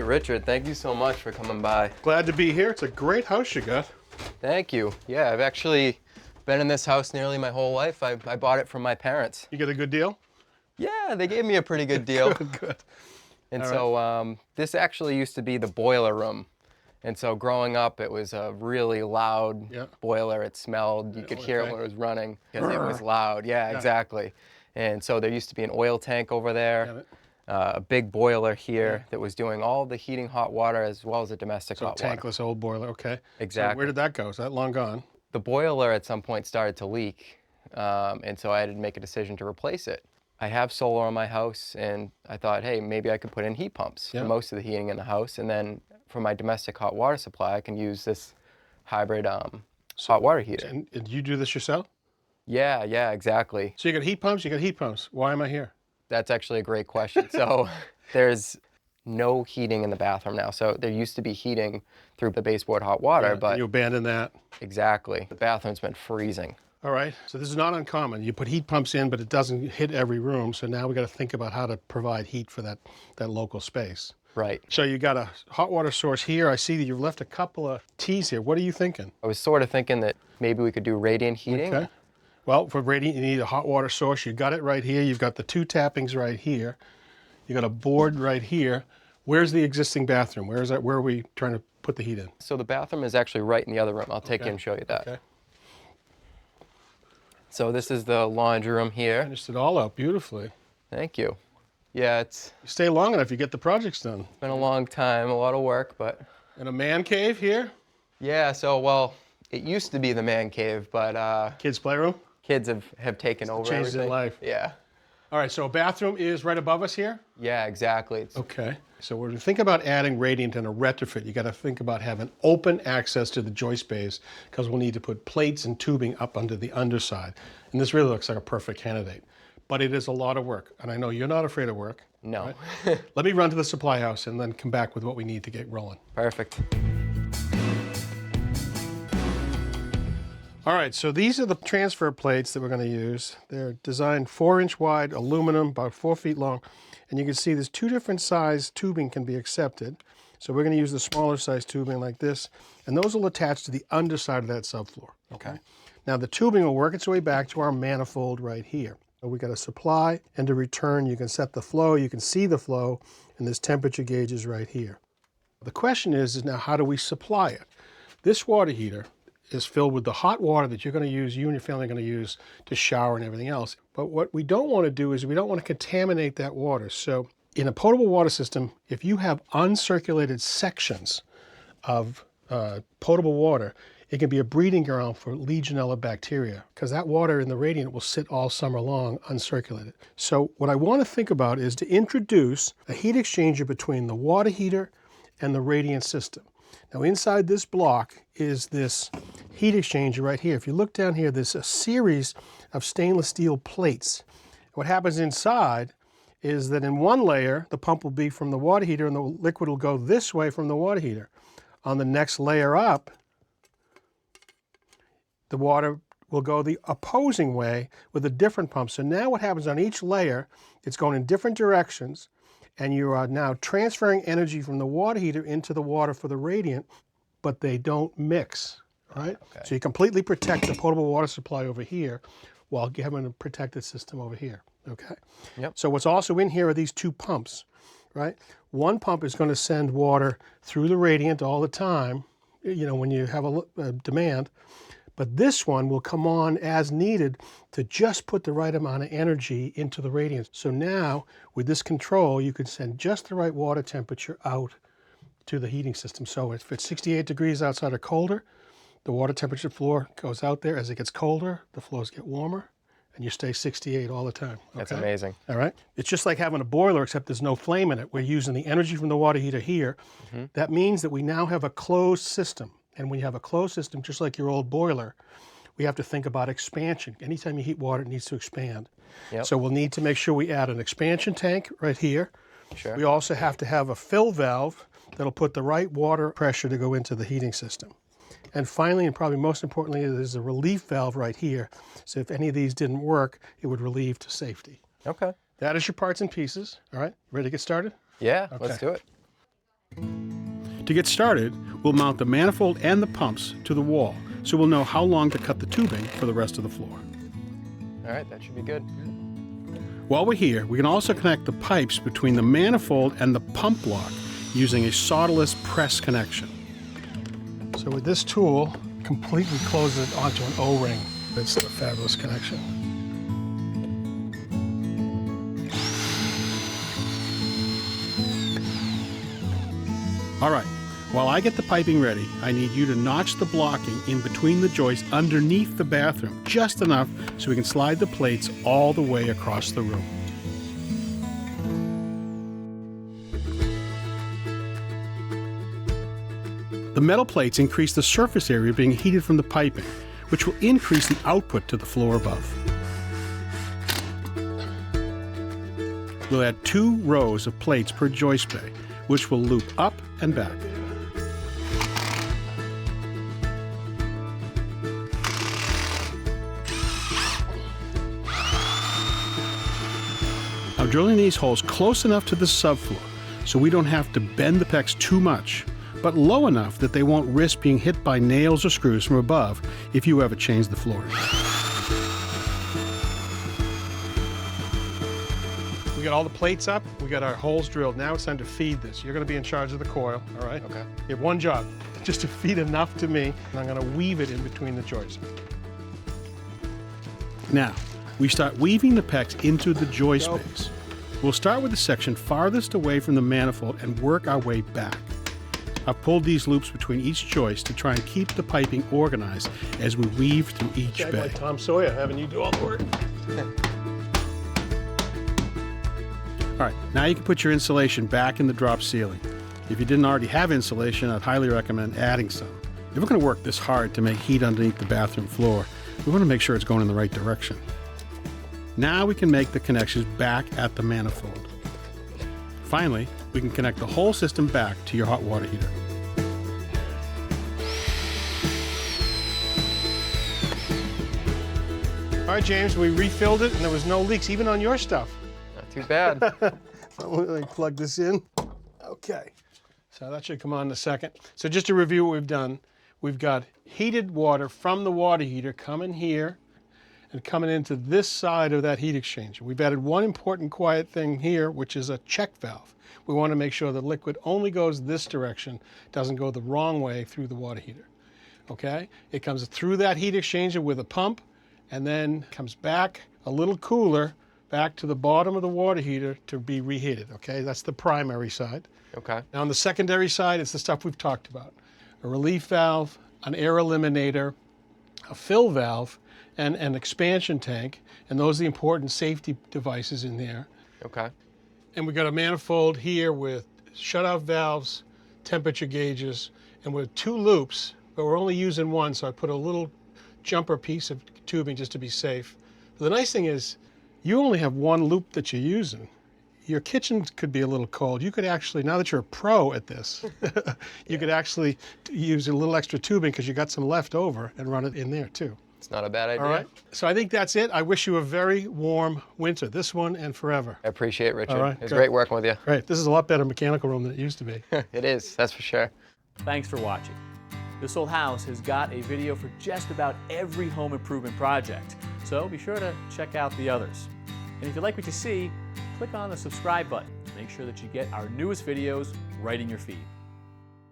Richard, thank you so much for coming by. Glad to be here. It's a great house you got. Thank you. Yeah, I've actually been in this house nearly my whole life. I bought it from my parents. You get a good deal? Yeah, they gave me a pretty good deal. Good. And All so this actually used to be the boiler room. And so growing up, it was a really loud boiler. It smelled. You could hear it when it was running because it was loud. Yeah, exactly. And so there used to be an oil tank over there, a big boiler here that was doing all the heating hot water as well as the domestic hot water. Tankless old boiler, okay. Exactly. So where did that go? Is that long gone? The boiler at some point started to leak, and so I had to make a decision to replace it. I have solar on my house, and I thought, hey, maybe I could put in heat pumps for most of the heating in the house, and then for my domestic hot water supply, I can use this hybrid hot water heater. And you do this yourself? Yeah, exactly. So you got heat pumps, you got heat pumps. Why am I here? That's actually a great question. So there's no heating in the bathroom now. So there used to be heating through the baseboard hot water, but... You abandoned that? Exactly. The bathroom's been freezing. All right, so this is not uncommon. You put heat pumps in, but it doesn't hit every room, so now we got to think about how to provide heat for that local space. Right. So you got a hot water source here. I see that you've left a couple of T's here. What are you thinking? I was sort of thinking that maybe we could do radiant heating. Okay. Well, for radiant, you need a hot water source. You got it right here. You've got the two tappings right here. You got a board right here. Where's the existing bathroom? Where is that? Where are we trying to put the heat in? So the bathroom is actually right in the other room. I'll take you and show you that. Okay. So this is the laundry room here. Finished it all out beautifully. Thank you. Yeah, it's You stay long enough, you get the projects done. been a long time, a lot of work, but... And a man cave here? Yeah, so, well, it used to be the man cave, but Kids' playroom? kids have taken over Changed everything. their life. Yeah. All right, so a bathroom is right above us here? Yeah, exactly. It's Okay. So when you think about adding radiant in a retrofit, you got to think about having open access to the joist bays because we'll need to put plates and tubing up under the underside. And this really looks like a perfect candidate. But it is a lot of work, and I know you're not afraid of work. No. Right? Let me run to the supply house and then come back with what we need to get rolling. Perfect. All right, so these are the transfer plates that we're going to use. They're designed 4-inch wide, aluminum, about 4 feet long. And you can see there's two different size tubing can be accepted. So we're going to use the smaller size tubing like this, and those will attach to the underside of that subfloor. Okay. Now the tubing will work its way back to our manifold right here. So we got a supply and a return. You can set the flow, you can see the flow, and there's temperature gauges right here. The question is now how do we supply it? This water heater is filled with the hot water that you're going to use, you and your family are going to use to shower and everything else. But what we don't want to do is we don't want to contaminate that water. So in a potable water system, if you have uncirculated sections of potable water, it can be a breeding ground for Legionella bacteria because that water in the radiant will sit all summer long uncirculated. So what I want to think about is to introduce a heat exchanger between the water heater and the radiant system. Now inside this block is this heat exchanger right here. If you look down here, there's a series of stainless steel plates. What happens inside is that in one layer, the pump will be from the water heater and the liquid will go this way from the water heater. On the next layer up, the water will go the opposing way with a different pump. So now what happens on each layer, it's going in different directions, and you are now transferring energy from the water heater into the water for the radiant, but they don't mix, right? Okay. So you completely protect the potable water supply over here while having a protected system over here, okay? Yep. So what's also in here are these two pumps, right? One pump is going to send water through the radiant all the time, you know, when you have a demand, but this one will come on as needed to just put the right amount of energy into the radiant. So now, with this control, you can send just the right water temperature out to the heating system. So if it's 68 degrees outside or colder, the water temperature floor goes out there. As it gets colder, the floors get warmer, and you stay 68 all the time. Okay? That's amazing. All right? It's just like having a boiler, except there's no flame in it. We're using the energy from the water heater here. That means that we now have a closed system. And when you have a closed system, just like your old boiler, we have to think about expansion. Anytime you heat water, it needs to expand. Yep. So we'll need to make sure we add an expansion tank right here. Sure. We also have to have a fill valve that'll put the right water pressure to go into the heating system. And finally, and probably most importantly, there's a relief valve right here. So if any of these didn't work, it would relieve to safety. Okay. That is your parts and pieces. All right, ready to get started? Yeah, Okay. let's do it. To get started, we'll mount the manifold and the pumps to the wall, so we'll know how long to cut the tubing for the rest of the floor. All right, that should be good. While we're here, we can also connect the pipes between the manifold and the pump block using a solderless press connection. So with this tool, completely close it onto an O-ring. It's a fabulous connection. All right, while I get the piping ready, I need you to notch the blocking in between the joists underneath the bathroom, just enough so we can slide the plates all the way across the room. The metal plates increase the surface area being heated from the piping, which will increase the output to the floor above. We'll add 2 rows of plates per joist bay, which will loop up and back. I'm drilling these holes close enough to the subfloor so we don't have to bend the pecs too much, but low enough that they won't risk being hit by nails or screws from above if you ever change the flooring. We got all the plates up, we got our holes drilled. Now it's time to feed this. You're gonna be in charge of the coil, all right? Okay. You have one job, just to feed enough to me, and I'm gonna weave it in between the joists. Now, we start weaving the pecs into the joist bays. We'll start with the section farthest away from the manifold and work our way back. I've pulled these loops between each joist to try and keep the piping organized as we weave through each bay. Like Tom Sawyer, having you do all the work. All right, now you can put your insulation back in the drop ceiling. If you didn't already have insulation, I'd highly recommend adding some. If we're going to work this hard to make heat underneath the bathroom floor, we want to make sure it's going in the right direction. Now we can make the connections back at the manifold. Finally, we can connect the whole system back to your hot water heater. All right, James, we refilled it and there was no leaks, even on your stuff. Not too bad. Let me plug this in. Okay, so that should come on in a second. So just to review what we've done, we've got heated water from the water heater coming here and coming into this side of that heat exchanger. We've added one important quiet thing here, which is a check valve. We want to make sure the liquid only goes this direction, doesn't go the wrong way through the water heater. Okay? It comes through that heat exchanger with a pump and then comes back a little cooler back to the bottom of the water heater to be reheated. Okay? That's the primary side. Okay. Now on the secondary side, it's the stuff we've talked about. A relief valve, an air eliminator, a fill valve, and an expansion tank, and those are the important safety devices in there. Okay. And we've got a manifold here with shutoff valves, temperature gauges, and with 2 loops, but we're only using one, so I put a little jumper piece of tubing just to be safe. But the nice thing is, you only have 1 loop that you're using. Your kitchen could be a little cold. You could actually, now that you're a pro at this, you could actually use a little extra tubing because you got some left over and run it in there too. It's not a bad idea. All right. So I think that's it. I wish you a very warm winter, this one and forever. I appreciate it, Richard. All right, It was great working with you. Great. This is a lot better mechanical room than it used to be. It is, that's for sure. Thanks for watching. This Old House has got a video for just about every home improvement project, so be sure to check out the others. And if you like what you see, click on the subscribe button to make sure that you get our newest videos right in your feed.